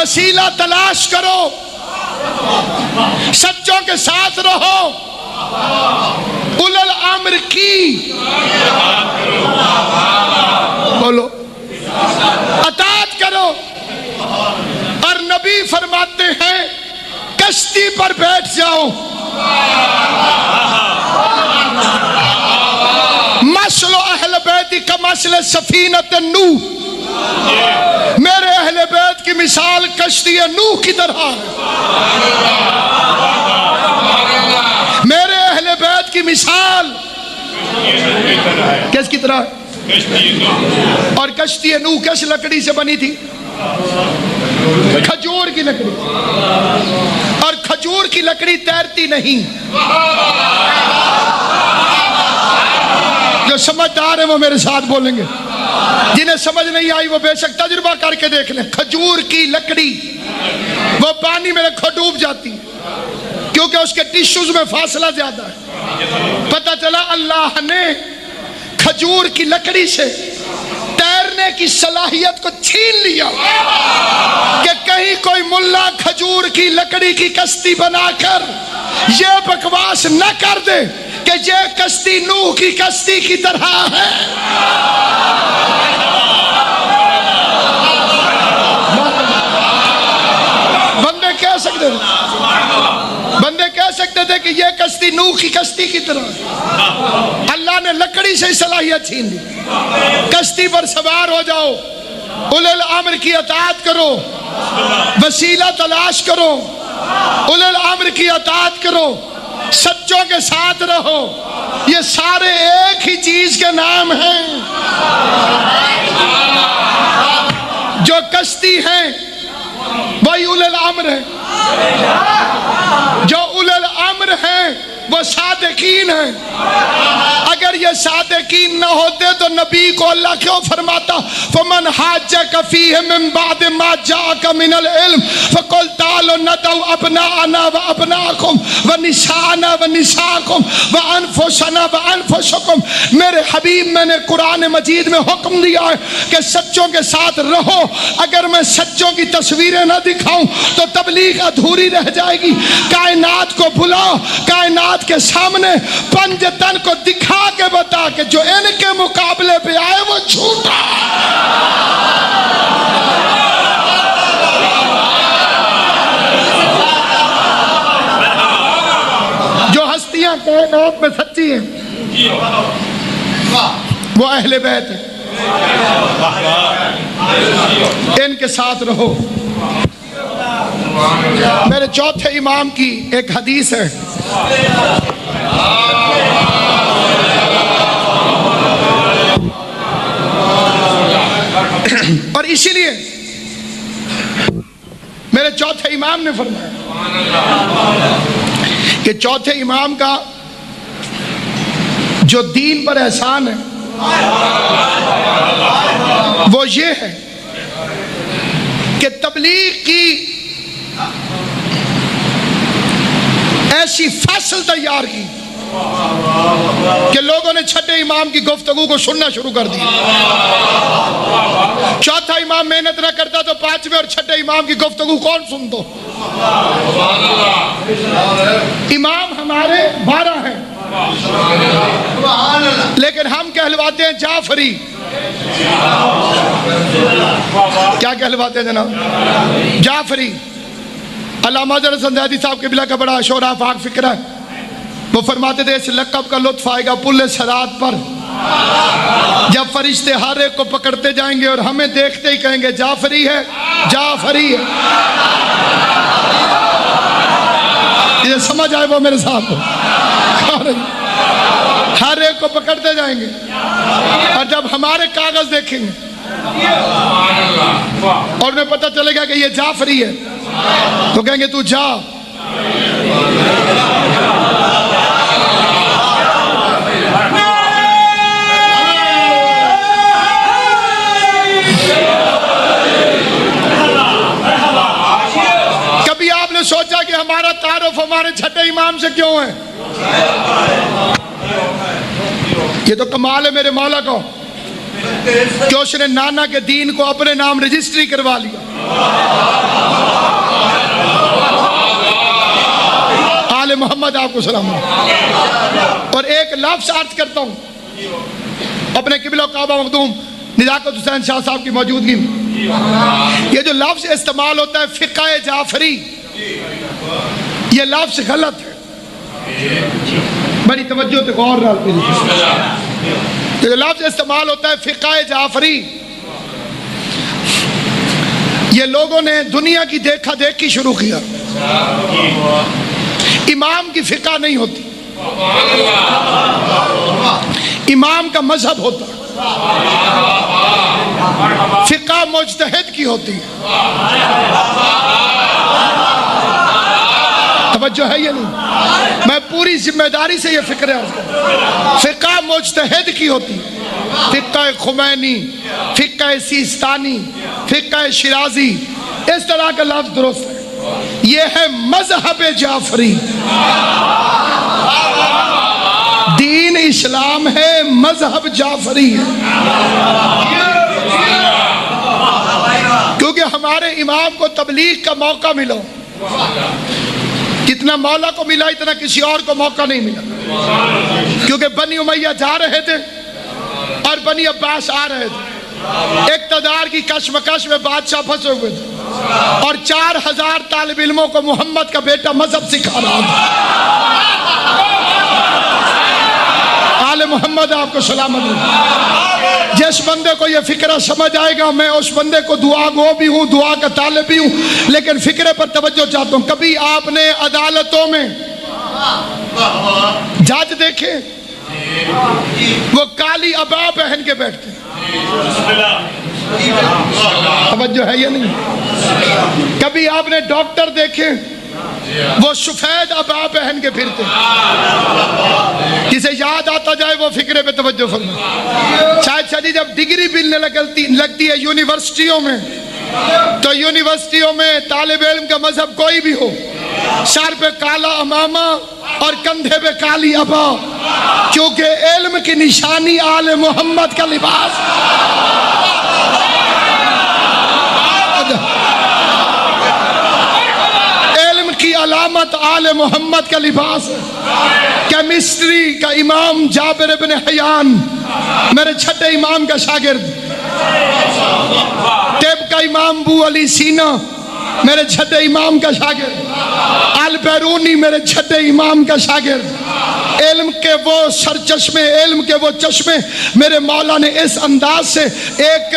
وسیلہ تلاش کرو، سچوں کے ساتھ رہو، اولل الامر کی بولو اطاعت کرو۔ اور نبی فرماتے ہیں کشتی پر بیٹھ جاؤ، مثل اہل بیت کمثل سفینۃ نوح، میرے اہل بیت کی مثال کشتی نوح کی طرح ہے۔ میرے اہل بیت کی مثال کس کی طرح؟ اور کشتی نوح کس لکڑی سے بنی تھی؟ کھجور کی لکڑی، اور کھجور کی لکڑی تیرتی نہیں۔ جو سمجھدار ہیں وہ میرے ساتھ بولیں گے، جنہیں سمجھ نہیں آئی وہ بے شک تجربہ کر کے دیکھ لیں۔ کھجور کی لکڑی وہ پانی میں رکھو ڈوب جاتی کیونکہ اس کے ٹیشوز میں فاصلہ زیادہ ہے۔ پتہ چلا اللہ نے کھجور کی لکڑی سے تیرنے کی صلاحیت کو چھین لیا کہ کہیں کوئی ملا کھجور کی لکڑی کی کشتی بنا کر یہ بکواس نہ کر دے کہ یہ کشتی نوح کی کشتی کی طرح ہے۔ بندے کہہ سکتے تھے کہ یہ کشتی نوح کی کشتی کی طرح، اللہ نے لکڑی سے صلاحیت چھین لی۔ کشتی پر سوار ہو جاؤ، اولل الامر کی اطاعت کرو، وسیلہ تلاش کرو، اولل الامر کی اطاعت کرو، سچوں کے ساتھ رہو۔ یہ سارے ایک ہی چیز کے نام ہیں۔ جو کشتی ہیں وہی اولل الامر ہے، جو اولل الامر ہیں وہ صادقین ہیں۔ اگر یہ صادقین نہ ہوتے تو نبی کو اللہ کیوں فرماتا فَمَنْ حَاجَّكَ فِيهِ مِنْ بَعْدِ مَا جَاءَكَ مِنَ الْعِلْمِ فَقُلْ تَعَالَوْا نَدْعُوا أَبْنَاءَنَا وَأَبْنَاءَكُمْ وَنِسَاءَنَا وَنِسَاءَكُمْ وَأَنفُسَنَا وَأَنفُسَكُمْ۔ میرے حبیب میں نے قرآن مجید میں حکم دیا ہے کہ سچوں کے ساتھ رہو۔ اگر میں سچوں کی تصویریں نہ دکھاؤں تو تبلیغ ادھوری رہ جائے گی۔ کائنات کو بلاؤ، کائنات کے سامنے پنج تن کو دکھا کے بتا کہ جو ان کے مقابلے پہ آئے وہ جھوٹا۔ جو ہستیاں کائنات میں سچی ہیں وہ اہل بیت ہیں، ان کے ساتھ رہو۔ میرے چوتھے امام کی ایک حدیث ہے، اور اسی لیے میرے چوتھے امام نے فرمایا کہ چوتھے امام کا جو دین پر احسان ہے وہ یہ ہے کہ تبلیغ کی ایسی فصل تیار کی کہ لوگوں نے چھٹے امام کی گفتگو کو سننا شروع کر دی۔ چوتھا امام محنت نہ کرتا تو پانچویں اور چھٹے امام کی گفتگو کون سن دو؟ امام ہمارے 12 ہیں لیکن ہم کہلواتے ہیں جعفری۔ کیا کہلواتے ہیں جناب؟ جعفری۔ علامہ حضرت زندیادی صاحب قبلہ کا بڑا شعرا پاک فکر ہے، وہ فرماتے تھے اس لقب کا لطف آئے گا پل صراط پر، جب فرشتے ہر ایک کو پکڑتے جائیں گے اور ہمیں دیکھتے ہی کہیں گے جعفری ہے، جعفری ہے۔ یہ سمجھ آئے وہ میرے ساتھ ہر ایک کو پکڑتے جائیں گے، اور جب ہمارے کاغذ دیکھیں گے اور انہیں پتہ چلے گا کہ یہ جعفری ہے تو کہیں گے تو جا۔ کبھی آپ نے سوچا کہ ہمارا تعارف ہمارے چھٹے امام سے کیوں ہے؟ یہ تو کمال ہے میرے مولا کو کہ اس نے نانا کے دین کو اپنے نام رجسٹری کروا لیا۔ آپ کو سلامت۔ اور ایک لفظ عرض کرتا ہوں اپنے قبلہ کعبہ مخدوم نزاکت حسین شاہ صاحب کی موجودگی میں، یہ جو لفظ استعمال ہوتا ہے فقہ جعفری، یہ لفظ غلط ہے۔ بڑی توجہ تے غور نال یہ جو لفظ استعمال ہوتا ہے فقہ جعفری، یہ لوگوں نے دنیا کی دیکھا دیکھی شروع کیا۔ امام کی فقہ نہیں ہوتی، امام کا مذہب ہوتا، فقہ مجتہد کی ہوتی ہے۔ توجہ ہے یا نہیں؟ میں پوری ذمہ داری سے یہ فکر عرض کروں، فقہ مجتہد کی ہوتی ہے۔ فقہ خمینی، فقہ سیستانی، فقہ شیرازی، اس طرح کا لفظ درست ہے۔ یہ ہے مذہب جعفری، دین اسلام ہے، مذہب جعفری ہے۔ کیونکہ ہمارے امام کو تبلیغ کا موقع ملا، جتنا مولا کو ملا اتنا کسی اور کو موقع نہیں ملا، کیونکہ بنی امیہ جا رہے تھے اور بنی عباس آ رہے تھے، اقتدار کی کشمکش میں بادشاہ پھنسے ہوئے تھے، اور 4000 طالب علموں کو محمد کا بیٹا مذہب سکھا رہا تھا۔ آل محمد آپ کو سلامت رہے۔ جس بندے کو یہ فکرہ سمجھ آئے گا، میں اس بندے کو دعا گو بھی ہوں، دعا کا طالب بھی ہوں، لیکن فکرے پر توجہ چاہتا ہوں۔ کبھی آپ نے عدالتوں میں جج دیکھے وہ کالی عبا پہن کے بیٹھتے، توجہ ہے یا نہیں؟ کبھی آپ نے ڈاکٹر دیکھے وہ سفید عبا پہن کے پھرتے، جسے یاد آتا جائے وہ فکرے پہ توجہ فرمائے۔ شاید شدید جب ڈگری ملنے لگتی ہے یونیورسٹیوں میں، تو یونیورسٹیوں میں طالب علم کا مذہب کوئی بھی ہو، سر پہ کالا امامہ اور کندھے پہ کالی عبا، کیونکہ علم کی نشانی آل محمد کا لباس۔ علم کی علامت آل محمد کا لباس ہے۔ کیمسٹری کا امام جابر بن حیان میرے چھٹے امام کا شاگرد، طب کا امام بو علی سینا میرے چھٹے امام کا شاگرد، البیرونی میرے چھٹے امام کا شاگرد۔ علم کے وہ سرچشمے، علم کے وہ چشمے میرے مولا نے اس انداز سے ایک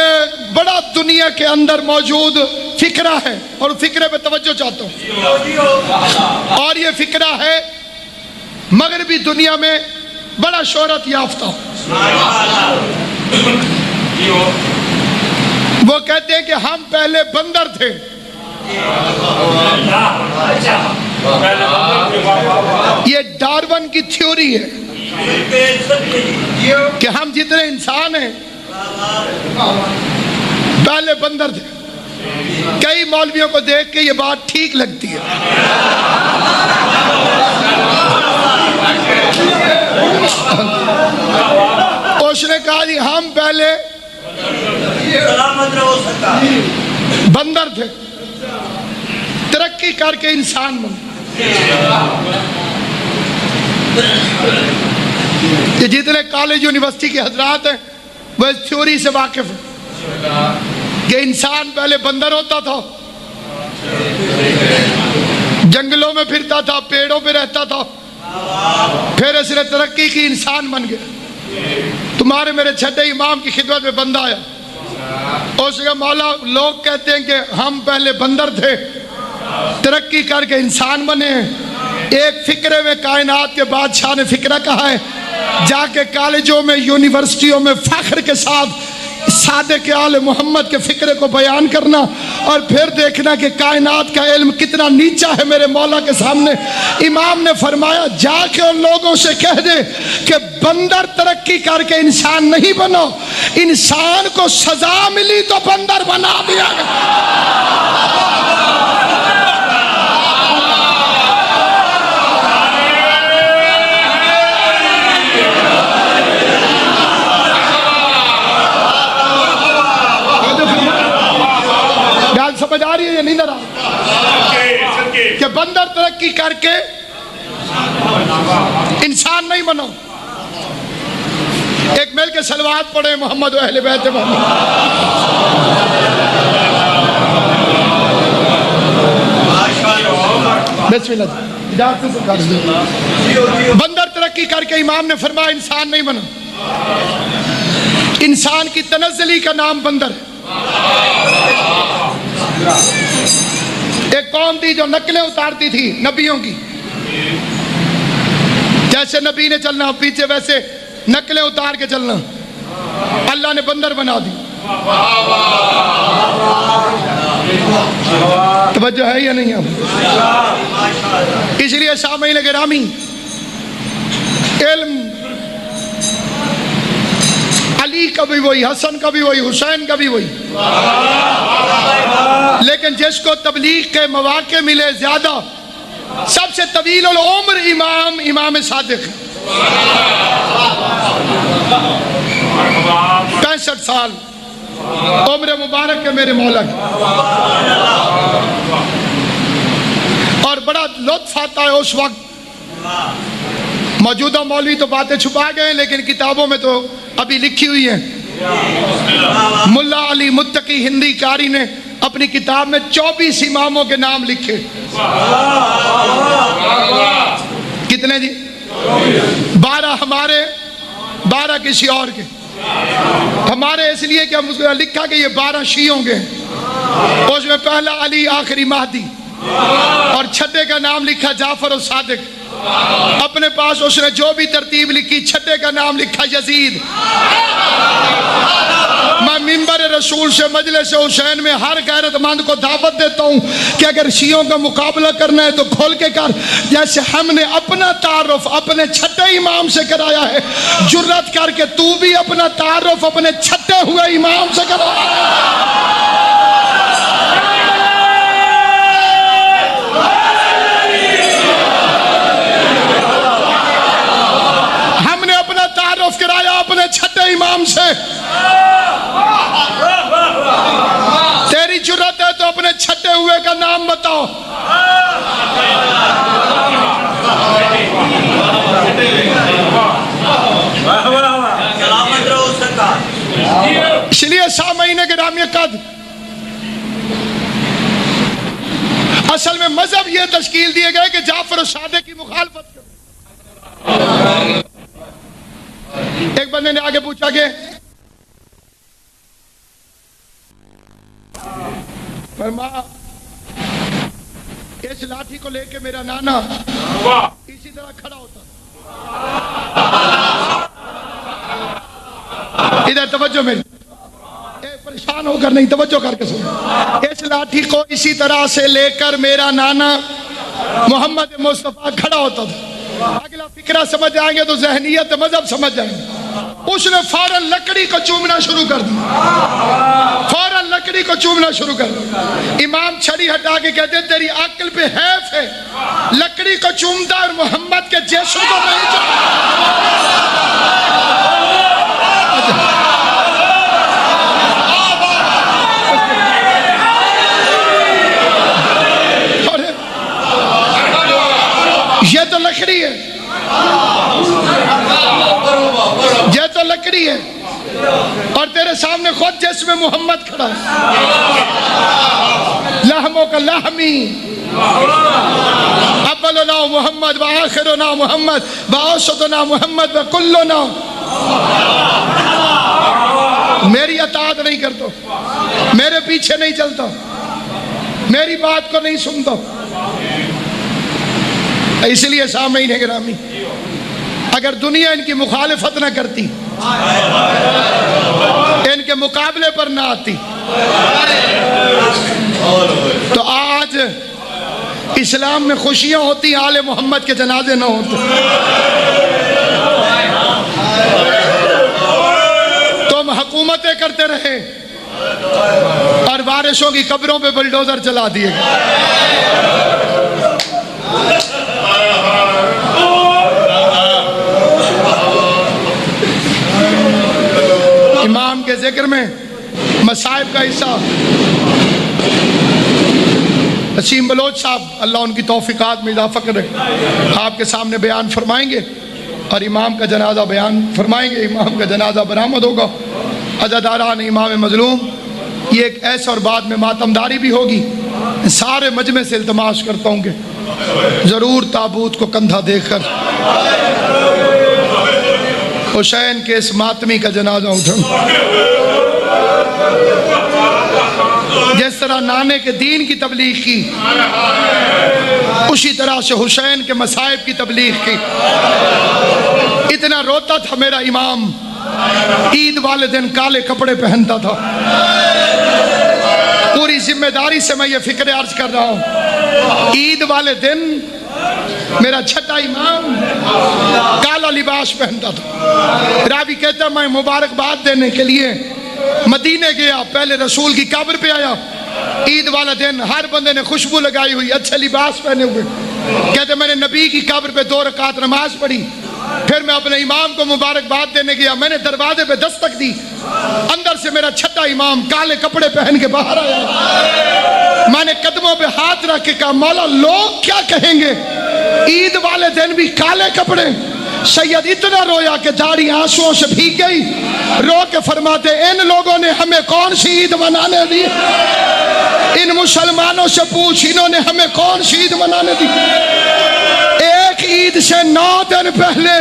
بڑا دنیا کے اندر موجود فکرہ ہے، اور فکرے پہ توجہ چاہتا ہوں، اور یہ فکرہ ہے مغربی دنیا میں بڑا شہرت یافتہ۔ وہ کہتے ہیں کہ ہم پہلے بندر تھے، یہ ڈارون کی تھیوری ہے کہ ہم جتنے انسان ہیں پہلے بندر تھے۔ کئی مولویوں کو دیکھ کے یہ بات ٹھیک لگتی ہے، اس نے کہا جی ہم پہلے بندر تھے، ترقی کر کے انسان بنے۔ یہ جتنے کالج یونیورسٹی کے حضرات ہیں وہ اس تھیوری سے واقف ہیں کہ انسان پہلے بندر ہوتا تھا، جنگلوں میں پھرتا تھا، پیڑوں پہ رہتا تھا، پھر اس نے ترقی کی، انسان بن گیا۔ تمہارے میرے چھٹے امام کی خدمت میں بندہ آیا، اس کا مولا لوگ کہتے ہیں کہ ہم پہلے بندر تھے، ترقی کر کے انسان بنے ہیں۔ ایک فکرے میں کائنات کے بادشاہ نے فکرہ کہا ہے، جا کے کالجوں میں یونیورسٹیوں میں فخر کے ساتھ صادق آل محمد کے فکرے کو بیان کرنا، اور پھر دیکھنا کہ کائنات کا علم کتنا نیچا ہے میرے مولا کے سامنے۔ امام نے فرمایا جا کے ان لوگوں سے کہہ دے کہ بندر ترقی کر کے انسان نہیں بنا، انسان کو سزا ملی تو بندر بنا دیا گیا۔ سمجھ آ رہی ہے یا نہیں؟ کہ بندر ترقی کر کے انسان نہیں بنو. ایک مل کے صلوات پڑھیں محمد و اہل بیت محمد. بسم اللہ. بندر ترقی کر کے امام نے فرمایا انسان نہیں بنا. انسان کی تنزلی کا نام بندر. ایک قوم تھی جو نقلیں اتارتی تھی نبیوں کی. جیسے نبی نے چلنا پیچھے ویسے نقلیں اتار کے چلنا. اللہ نے بندر بنا دی. توجہ ہے یا نہیں اب؟ اس لیے سامعین گرامی علم علی کا بھی وہی، حسن کا بھی وہی، حسین کا بھی وہی، لیکن جس کو تبلیغ کے مواقع ملے زیادہ سب سے طویل العمر امام صادق 65 سال عمر مبارک کے میرے مولا کی. اور بڑا لطف آتا ہے اس وقت. موجودہ مولوی تو باتیں چھپا گئے ہیں لیکن کتابوں میں تو ابھی لکھی ہوئی ہیں. ملا علی متقی ہندی کاری نے اپنی کتاب میں 24 اماموں کے نام لکھے. کتنے جی؟ 12 ہمارے، 12 کسی اور کے. ہمارے اس لیے کہ ہم اس کو لکھا کہ یہ 12 شیعوں کے. اس میں پہلا علی، آخری مہدی، اور چھٹے کا نام لکھا جعفر الصادق. اپنے پاس اس نے جو بھی ترتیب لکھی چھٹے کا نام لکھا یزید. میں منبر رسول سے مجلس حسین میں ہر غیرت مند کو دعوت دیتا ہوں کہ اگر شیعوں کا مقابلہ کرنا ہے تو کھول کے کر. جیسے ہم نے اپنا تعارف اپنے چھٹے امام سے کرایا ہے، جرات کر کے تو بھی اپنا تعارف اپنے چھٹے ہوئے امام سے کرایا ہے. کرایا اپنے چھٹے امام سے. تیری جرات ہے تو اپنے چھٹے ہوئے کا نام بتاؤ. اس لیے سامعین گرامی قدر اصل میں مذہب یہ تشکیل دیے گئے کہ جعفر الصادق کی مخالفت کرو. ایک بندے نے آگے پوچھا کہ فرمایا اس لاٹھی کو لے کے میرا نانا اسی طرح کھڑا ہوتا. ادھر توجہ میری، پریشان ہو کر نہیں، توجہ کر کے سنو. اس لاٹھی کو اسی طرح سے لے کر میرا نانا محمد مصطفیٰ کھڑا ہوتا تھا. اگلا فکرہ سمجھ آئیں گے تو ذہنیت مذہب سمجھ جائیں گے. اس نے فوراً لکڑی کو چومنا شروع کر دیا. فوراً لکڑی کو چومنا شروع کر دیا. امام چھڑی ہٹا کے کہتے تیری عقل پہ حیف ہے، لکڑی کو چومتا اور محمد کے جسم کو نہیں چومتا. یہ تو لکڑی ہے، یہ تو لکڑی ہے اور تیرے سامنے خود جسم محمد کھڑا ہے. لحموں کا لحمی، اولنا محمد وآخرنا محمد وآوسطنا محمد وکلنا. میری اطاعت نہیں کرتا، میرے پیچھے نہیں چلتا، میری بات کو نہیں سنتا. اس لیے سامعین گرامی اگر دنیا ان کی مخالفت نہ کرتی، ان کے مقابلے پر نہ آتی، تو آج اسلام میں خوشیاں ہوتی، آل محمد کے جنازے نہ ہوتے. تم حکومتیں کرتے رہے اور وارثوں کی قبروں پہ بلڈوزر چلا دیے گئے. امام کے ذکر میں مصائب کا حصہ نسیم بلوچ صاحب اللہ ان کی توفیقات میں اضافہ کرے، آپ کے سامنے بیان فرمائیں گے اور امام کا جنازہ بیان فرمائیں گے، امام کا جنازہ برآمد ہوگا۔ عزاداران امام مظلوم، یہ ایک ایسا اور بعد میں ماتمداری بھی ہوگی۔ سارے مجمع سے التماس کرتا ہوں کہ ضرور تابوت کو کندھا دے کر حسین کے اس ماتمی کا جنازہ اٹھاؤں۔ جس طرح نانے کے دین کی تبلیغ کی، اسی طرح سے حسین کے مصائب کی تبلیغ کی۔ اتنا روتا تھا میرا امام، عید والے دن کالے کپڑے پہنتا تھا۔ پوری ذمہ داری سے میں یہ فکر عرض کر رہا ہوں، عید والے دن میرا چھٹا امام کالا لباس پہنتا تھا۔ راوی کہتا میں مبارکباد دینے کے لیے مدینے گیا، پہلے رسول کی قبر پہ آیا۔ عید والا دن ہر بندے نے خوشبو لگائی ہوئی، اچھے لباس پہنے ہوئے۔ کہتے میں نے نبی کی قبر پہ 2 رکعت نماز پڑھی، پھر میں اپنے امام کو مبارکباد دینے گیا۔ میں نے دروازے پہ دستک دی، اندر سے میرا چھٹا امام کالے کپڑے پہن کے باہر آیا۔ میں نے قدموں پہ ہاتھ رکھ کے کہا مولا لوگ کیا کہیں گے، عید والے دن بھی کالے کپڑے۔ سید اتنا رویا کہ داڑھی آنسوؤں سے بھیگ گئی، رو کے فرماتے ان لوگوں نے ہمیں کون سی عید منانے دی؟ ان مسلمانوں سے پوچھ انہوں نے ہمیں کون سی عید منانے دی؟ ایک عید سے 9 دن پہلے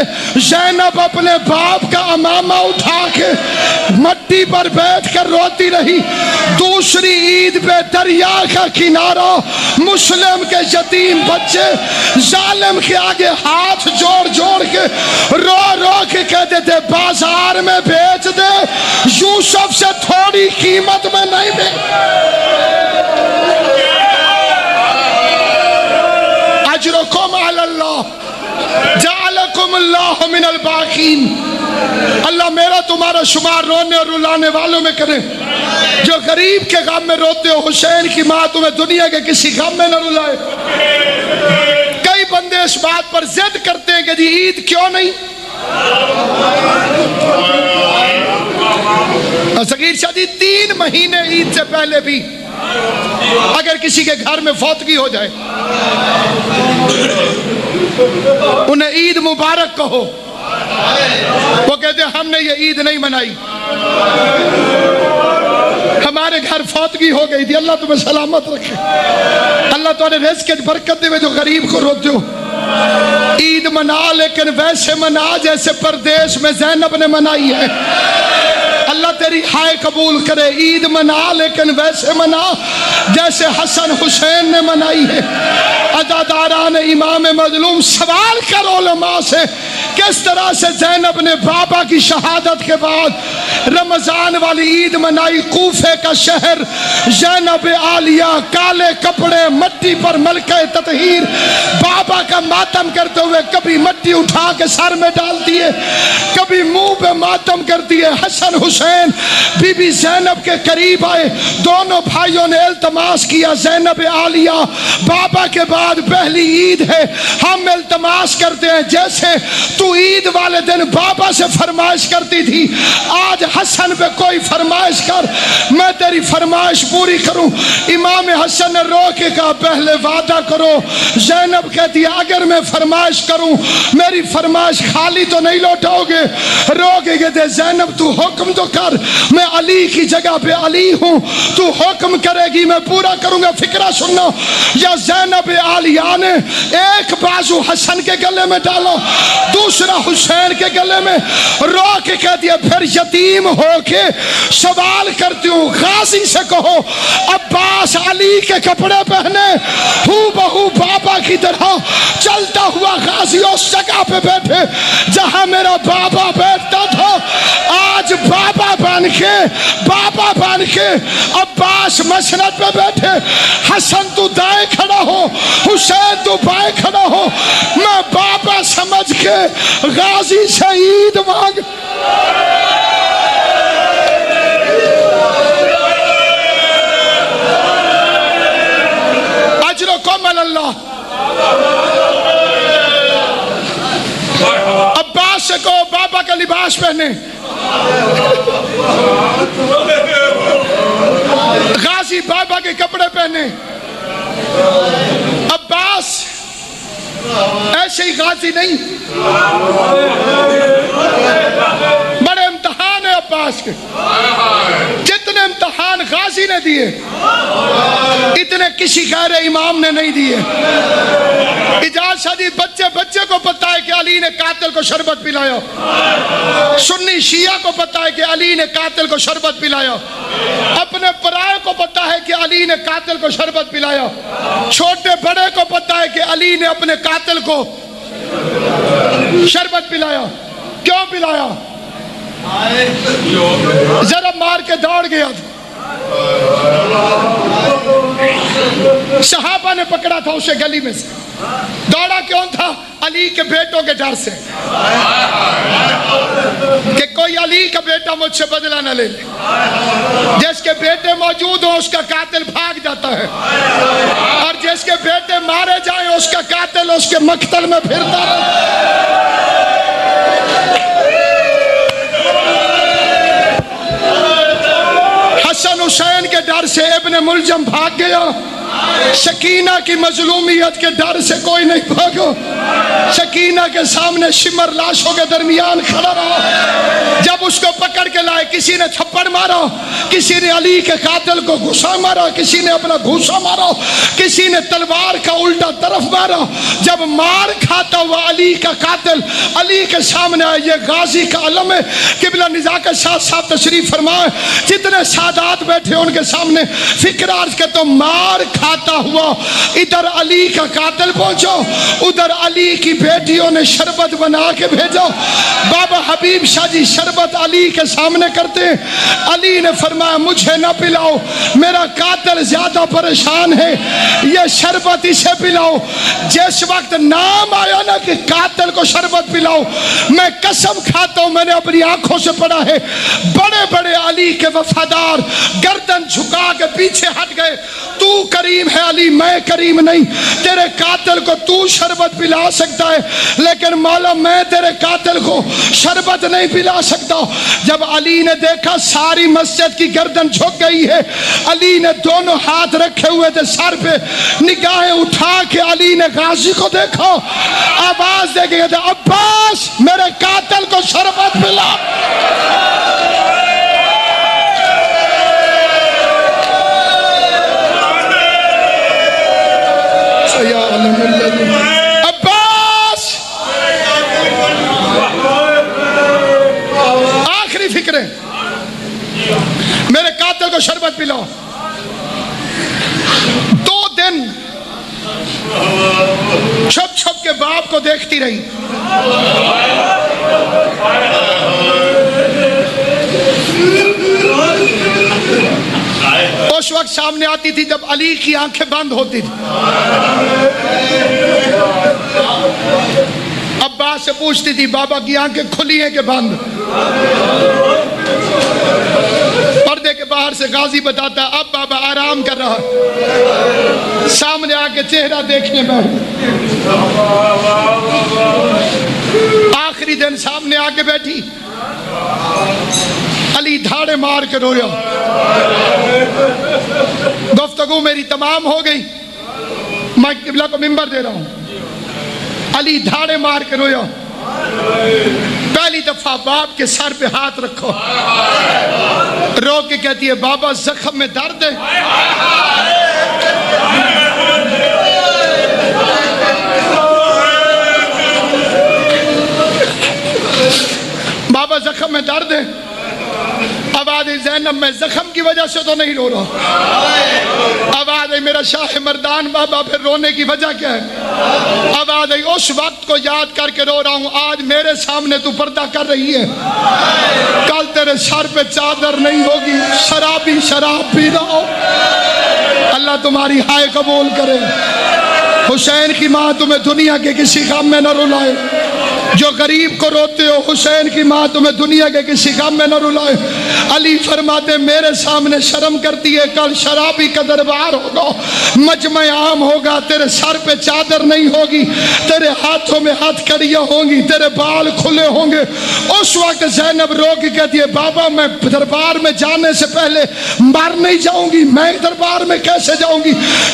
زینب اپنے باپ کا امامہ اٹھا کے مٹی پر بیٹھ کر روتی رہی۔ دوسری عید پہ دریا کا کنارہ، مسلم کے یتیم بچے ظالم کے آگے ہاتھ جوڑ جوڑ کے رو رو کے کہتے تھے بازار میں بیچ دے، یوسف سے تھوڑی قیمت میں نہیں اجرکم علی اللہ جعلکم اللہ من الباقین۔ اللہ میرا تمہارا شمار رونے اور رلانے والوں میں کرے۔ جو غریب کے غم میں روتے ہو، حسین کی ماں تمہیں دنیا کے کسی غم میں نہ رلائے۔ کئی بندے اس بات پر ضد کرتے ہیں کہ جی عید کیوں نہیں؟ صغیر شاہ جی 3 مہینے عید سے پہلے بھی اگر کسی کے گھر میں فوتگی ہو جائے، انہیں عید مبارک کہو، وہ کہتے ہیں ہم نے یہ عید نہیں منائی، ہمارے گھر فوتگی ہو گئی تھی۔ اللہ تمہیں سلامت رکھے، اللہ تمہارے رزق کی برکت دے جو غریب کو روتے ہو۔ عید منا لیکن ویسے منا جیسے پردیس میں زینب نے منائی ہے۔ اللہ تیری ہائے قبول کرے۔ عید منا لیکن ویسے منا جیسے حسن حسین نے منائی ہے۔ عزاداران امام مظلوم سوال کرو علماء سے، کس طرح سے زینب نے بابا کی شہادت کے بعد رمضان والی عید منائی؟ کوفے کا شہر، زینب عالیہ کالے کپڑے، مٹی پر ملکہ تطہیر، بابا کا ماتم کرتے ہوئے کبھی مٹی اٹھا کے سر میں ڈالتی ہے، کبھی منہ پہ ماتم کرتی ہے۔ حسن حسین بی بی زینب کے قریب آئے، دونوں بھائیوں نے التماس کیا زینب عالیہ بابا کے بعد پہلی عید ہے، ہم التماس کرتے ہیں جیسے تو عید والے دن بابا سے فرمائش کرتی تھی، آج حسن پہ کوئی فرمائش کر، میں تیری فرمائش پوری کروں۔ امام حسن نے رو کے کہا پہلے وعدہ کرو۔ زینب کہتی ہے اگر میں فرمائش کروں میری فرمائش خالی تو نہیں لوٹاؤ گے؟ رو کے کہتے زینب تو حکم تو کر، میں علی کی جگہ پہ علی ہوں، تو حکم کرے گی میں پورا کروں گا۔ فکرہ سننا، یا زینب عالیہ نے ایک بازو حسن کے گلے میں ڈالا، دوسرا حسین کے گلے میں، رو کے کہہ دیا پھر یتیم ہو کے سوال کرتی ہوں غازی سے کہو عباس علی کے کپڑے پہنے ہو بہو بابا کی طرح چلتا ہوا غازی اس جگہ پہ بیٹھے جہاں میرا بابا بیٹھتا تھا۔ آج بابا بن کے عباس مسند پہ بیٹھے، حسن تو دائیں کھڑا ہو، حسین تو بائیں کھڑا ہو، میں بابا سمجھ کے غازی سے عید مانگ۔ اجرکم علی اللہ۔ عباس سے کہو بابا کا لباس پہنے، غازی بابا کے کپڑے پہنے، عباس ایسے ہی غازی نہیں، بڑے امتحان ہیں عباس کے، جتنے امتحان غازی نے دیے اتنے کسی غیر امام نے نہیں دیے۔ اجاز شادی بچے کو پتا ہے کہ علی نے قاتل کو شربت پلایا، سنی شیعہ کو پتا ہے کہ علی نے قاتل کو شربت پلایا، اپنے پرائے کو پتا ہے کہ علی نے قاتل کو شربت پلایا، چھوٹے بڑے کو پتا ہے کہ علی نے اپنے قاتل کو شربت پلایا۔ کیوں پلایا؟ ذرا مار کے دوڑ گیا تھا، صحابہ نے پکڑا تھا اسے گلی میں سے، دوڑا کیوں تھا؟ علی کے بیٹوں کے ڈر سے کہ کوئی علی کا بیٹا مجھ سے بدلہ نہ لے لے، جس کے بیٹے موجود ہوں اس کا قاتل بھاگ جاتا ہے، اور جس کے بیٹے مارے جائیں اس کا قاتل اس کے مقتل میں پھرتا رہتا۔ حسن حسین کے ڈر سے ابن ملجم بھاگ گیا، سکینہ کی مظلومیت کے ڈر سے کوئی نہیں بھاگا، سکینہ کے سامنے شمر لاشوں کے درمیان کھڑا رہا، جب اس کو پکڑ کے لائے کسی نے تھپڑ مارا، کسی نے علی کے قاتل کو گھوسا مارا، کسی نے اپنا گھوسا مارا، کسی نے تلوار کا الٹا طرف مارا، جب مار کھاتا ہوا علی کا قاتل علی کے سامنے آئے، یہ غازی کا علم ہے۔ قبلہ نزاکت شاہ صاحب تشریف فرمائے، جتنے سادات بیٹھے ان کے سامنے فکر عرض کے تو مار کھاتا ہوا ادھر علی کا قاتل پہنچا، ادھر علی کی بیٹیوں نے شربت بنا کے بھیجا، بابا حبیب شاہ جی شربت علی کے سامنے کرتے، علی نے فرمایا مجھے نہ پلاؤ، میرا قاتل زیادہ پریشان ہے، یہ شربت اسے پلاؤ۔ جس وقت نام آیا نا کہ قاتل کو شربت پلاؤ، میں قسم کھاتا ہوں میں نے اپنی آنکھوں سے پڑھا ہے، بڑے بڑے علی کے وفادار گردن جھکا کے پیچھے ہٹ گئے۔ تو کریم ہے علی، میں کریم نہیں، تیرے قاتل کو تو شربت پلا سکتا ہے لیکن مولا میں تیرے قاتل کو شربت نہیں پلا سکتا۔ جب علی نے دیکھا ساری مسجد کی گردن جھک گئی ہے، علی نے دونوں ہاتھ رکھے ہوئے تھے سر پہ، نگاہیں اٹھا کے علی نے غازی کو دیکھا، آواز دے کے کہتا عباس میرے قاتل کو شربت پلا۔ عباس آخری فکر ہے میرے قاتل کو شربت پلاؤ۔ 2 دن چھپ چھپ کے باپ کو دیکھتی رہی، اس وقت سامنے آتی تھی جب علی کی آنکھیں بند ہوتی تھی، عباس سے پوچھتی تھی بابا کی آنکھیں کھلی ہیں کہ بند؟ پردے کے باہر سے غازی بتاتا اب بابا آرام کر رہا، سامنے آ کے چہرہ دیکھنے میں آخری دن سامنے آ کے بیٹھی، علی دھاڑے مار کے رویا، گفتگو میری تمام ہو گئی، میں قبلہ کو منبر دے رہا ہوں، علی دھاڑے مار کے رویا، پہلی دفعہ باپ کے سر پہ ہاتھ رکھو، رو کے کہتی ہے بابا زخم میں درد ہے؟ بابا زخم میں درد ہے؟ آواز زینب میں زخم کی وجہ سے تو نہیں رو رہا، آواز میرا شاہ مردان بابا پھر رونے کی وجہ کیا ہے؟ آواز اس وقت کو یاد کر کے رو رہا ہوں، آج میرے سامنے تو پردہ کر رہی ہے، کل تیرے سر پہ چادر نہیں ہوگی، شرابی شراب پی رہا ہو۔ اللہ تمہاری ہائے قبول کرے، حسین کی ماں تمہیں دنیا کے کسی غم میں نہ رلائے۔ جو غریب کو روتے ہو، حسین کی ماں تمہیں دنیا کے کسی غم میں نہ رلائے۔ علی فرماتے میرے سامنے شرم کرتی ہے، کل شرابی کا دربار ہوگا، مجمع عام ہوگا، تیرے سر پہ چادر نہیں ہوگی، تیرے ہاتھوں میں ہاتھ کڑیاں ہوں گی، تیرے بال کھلے ہوں گے۔ اس وقت زینب رو کے کہتی ہے بابا میں دربار میں جانے سے پہلے مر نہیں جاؤں گی، میں دربار میں کیسے جاؤں گی؟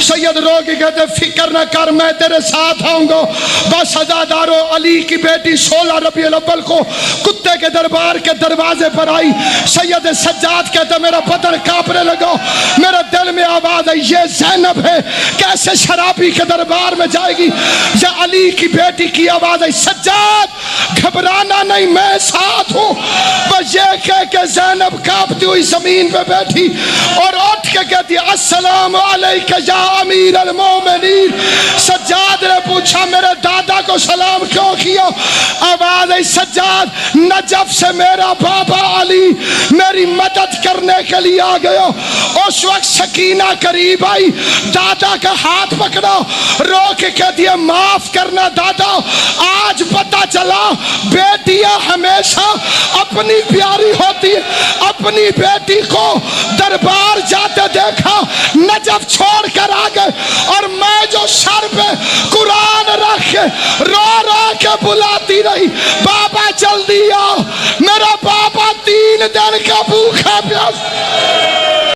سید رو کے کہتے فکر نہ کر، میں تیرے ساتھ آؤں گا۔ بس عزادارو، علی کی بیٹی 16 ربیع الاول کو کتے کے دربار کے دروازے پر آئی۔ سید سجاد کہتے میرا بدن کانپنے لگا، میرے دل میں آواز آئی یہ زینب ہے، کیسے شرابی کے دربار میں جائے گی؟ یہ علی کی بیٹی کی آواز آئی، سجاد گھبرانا نہیں، میں ساتھ ہوں۔ بس یہ کہہ کہ زینب کانپتی ہوئی زمین پہ بیٹھی اور اٹھ کے کہتی السلام علیکہ یا امیر المومنین۔ سجاد نے پوچھا میرے دادا کو سلام کیوں کیا؟ آواز آئی سجاد نجف سے میرا بابا علی میری مدد کرنے کے لیے آ گیا۔ اس وقت سکینہ قریب آئی، دادا کا ہاتھ پکڑا، رو کے کہتی ہے معاف کرنا دادا، آج پتہ چلا بیٹیاں ہمیشہ اپنی پیاری ہوتی ہے۔ اپنی بیٹی کو دربار جاتے دیکھا، نجف چھوڑ کر آ گئے، اور میں جو سر پہ قرآن رکھ کے رو رو کے بلاتی رہی بابا جلدی آ، میرا بابا 3 دن کا بھوکا پیاسا۔